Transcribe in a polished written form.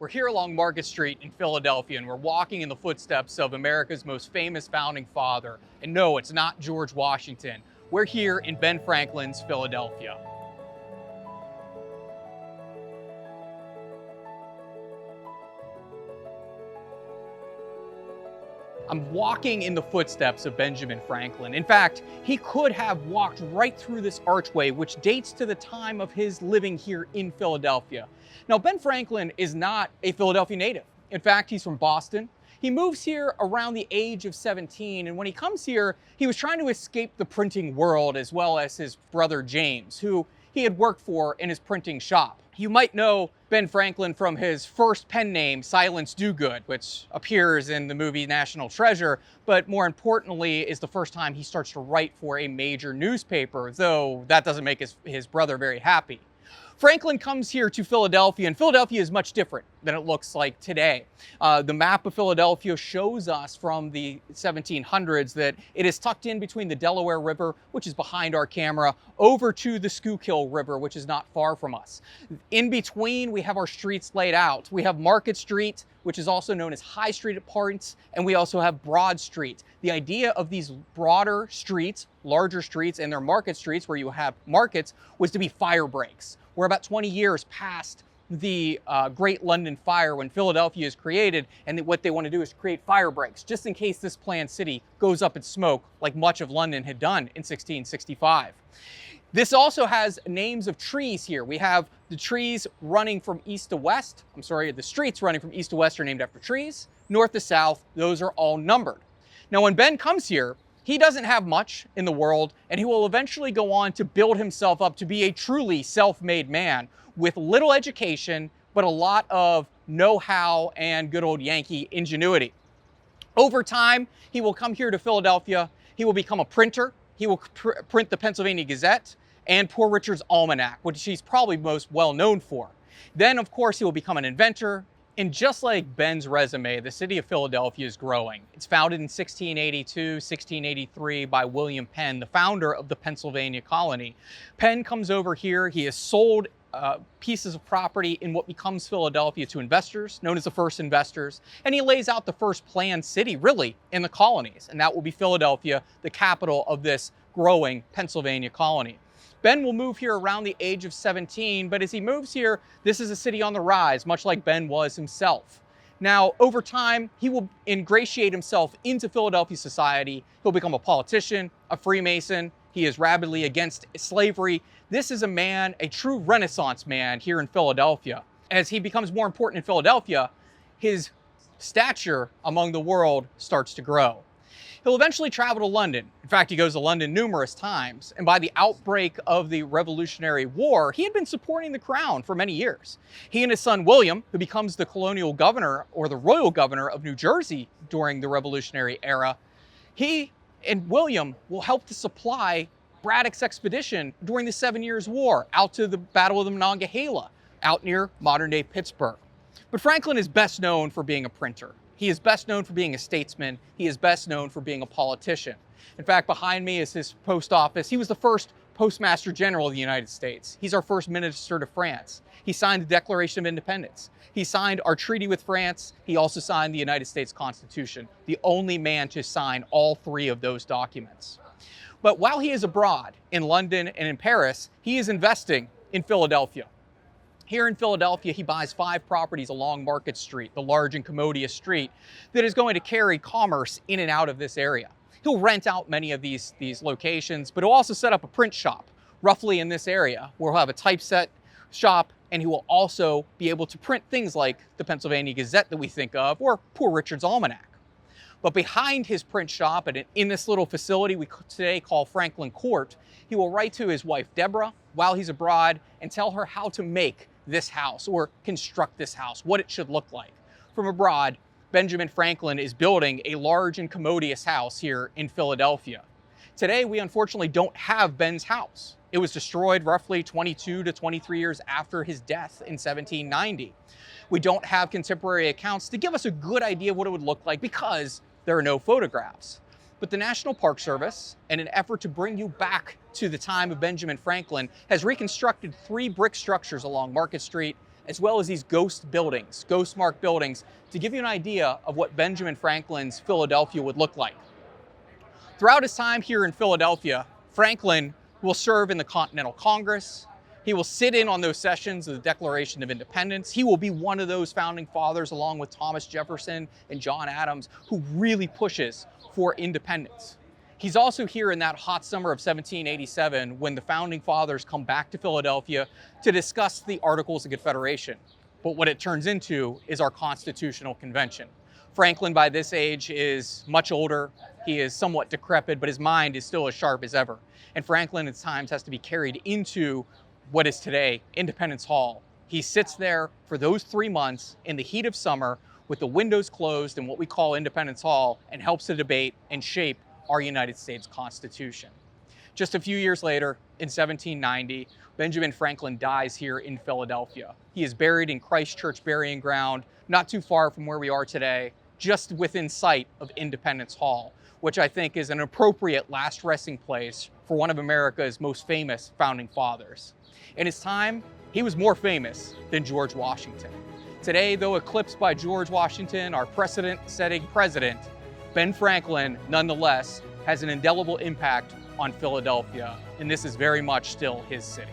We're here along Market Street in Philadelphia, and we're walking in the footsteps of America's most famous founding father. And no, it's not George Washington. We're here in Ben Franklin's Philadelphia. I'm walking in the footsteps of Benjamin Franklin. In fact, he could have walked right through this archway, which dates to the time of his living here in Philadelphia. Now, Ben Franklin is not a Philadelphia native. In fact, he's from Boston. He moves here around the age of 17, and when he comes here, he was trying to escape the printing world as well as his brother James, who he had worked for in his printing shop. You might know Ben Franklin from his first pen name, Silence Dogood, which appears in the movie National Treasure, but more importantly is the first time he starts to write for a major newspaper, though that doesn't make his brother very happy. Franklin comes here to Philadelphia, and Philadelphia is much different than it looks like today. The map of Philadelphia shows us from the 1700s that it is tucked in between the Delaware River, which is behind our camera, over to the Schuylkill River, which is not far from us. In between, we have our streets laid out. We have Market Street, which is also known as High Street at parts, and we also have Broad Street. The idea of these broader streets, larger streets, and their market streets, where you have markets, was to be fire breaks. We're about 20 years past the Great London Fire when Philadelphia is created, and what they want to do is create fire breaks, just in case this planned city goes up in smoke like much of London had done in 1665. This also has names of trees here. We have the trees running from east to west. The streets running from east to west are named after trees. North to south, those are all numbered. Now, when Ben comes here, he doesn't have much in the world, and he will eventually go on to build himself up to be a truly self-made man with little education, but a lot of know-how and good old Yankee ingenuity. Over time, he will come here to Philadelphia. He will become a printer. He will print the Pennsylvania Gazette and Poor Richard's Almanac, which he's probably most well known for. Then, of course, he will become an inventor. And just like Ben's resume, the city of Philadelphia is growing. It's founded in 1682, 1683 by William Penn, the founder of the Pennsylvania colony. Penn comes over here. He has sold pieces of property in what becomes Philadelphia to investors, known as the first investors, and he lays out the first planned city, really, in the colonies, and that will be Philadelphia, the capital of this growing Pennsylvania colony. Ben will move here around the age of 17, but as he moves here, this is a city on the rise, much like Ben was himself. Now, over time, he will ingratiate himself into Philadelphia society. He'll become a politician, a Freemason. He is rabidly against slavery. This is a man, a true Renaissance man here in Philadelphia. As he becomes more important in Philadelphia, his stature among the world starts to grow. He'll eventually travel to London. In fact, he goes to London numerous times. And by the outbreak of the Revolutionary War, he had been supporting the crown for many years. He and his son William, who becomes the colonial governor or the royal governor of New Jersey during the Revolutionary era, he and William will help to supply Braddock's expedition during the 7 Years' War out to the Battle of the Monongahela, out near modern-day Pittsburgh. But Franklin is best known for being a printer. He is best known for being a statesman. He is best known for being a politician. In fact, behind me is his post office. He was the first Postmaster General of the United States. He's our first minister to France. He signed the Declaration of Independence. He signed our treaty with France. He also signed the United States Constitution, the only man to sign all three of those documents. But while he is abroad in London and in Paris, he is investing in Philadelphia. Here in Philadelphia, he buys 5 properties along Market Street, the large and commodious street that is going to carry commerce in and out of this area. He'll rent out many of these locations, but he'll also set up a print shop roughly in this area where he'll have a typeset shop, and he will also be able to print things like the Pennsylvania Gazette that we think of, or Poor Richard's Almanac. But behind his print shop and in this little facility we today call Franklin Court, he will write to his wife Deborah while he's abroad and tell her how to make this house or construct this house, what it should look like. From abroad, Benjamin Franklin is building a large and commodious house here in Philadelphia. Today, we unfortunately don't have Ben's house. It was destroyed roughly 22 to 23 years after his death in 1790. We don't have contemporary accounts to give us a good idea of what it would look like because there are no photographs. But the National Park Service, in an effort to bring you back to the time of Benjamin Franklin, has reconstructed 3 brick structures along Market Street as well as these ghost buildings, ghost marked buildings, to give you an idea of what Benjamin Franklin's Philadelphia would look like. Throughout his time here in Philadelphia, Franklin will serve in the Continental Congress. He will sit in on those sessions of the Declaration of Independence. He will be one of those founding fathers, along with Thomas Jefferson and John Adams, who really pushes for independence. He's also here in that hot summer of 1787 when the founding fathers come back to Philadelphia to discuss the Articles of Confederation. But what it turns into is our Constitutional Convention. Franklin, by this age, is much older. He is somewhat decrepit, but his mind is still as sharp as ever. And Franklin, at times, has to be carried into what is today Independence Hall. He sits there for those 3 months in the heat of summer with the windows closed in what we call Independence Hall and helps to debate and shape our United States Constitution. Just a few years later, in 1790, Benjamin Franklin dies here in Philadelphia. He is buried in Christ Church Burying Ground, not too far from where we are today, just within sight of Independence Hall, which I think is an appropriate last resting place for one of America's most famous founding fathers. In his time, he was more famous than George Washington. Today, though eclipsed by George Washington, our precedent-setting president, Ben Franklin, nonetheless, has an indelible impact on Philadelphia, and this is very much still his city.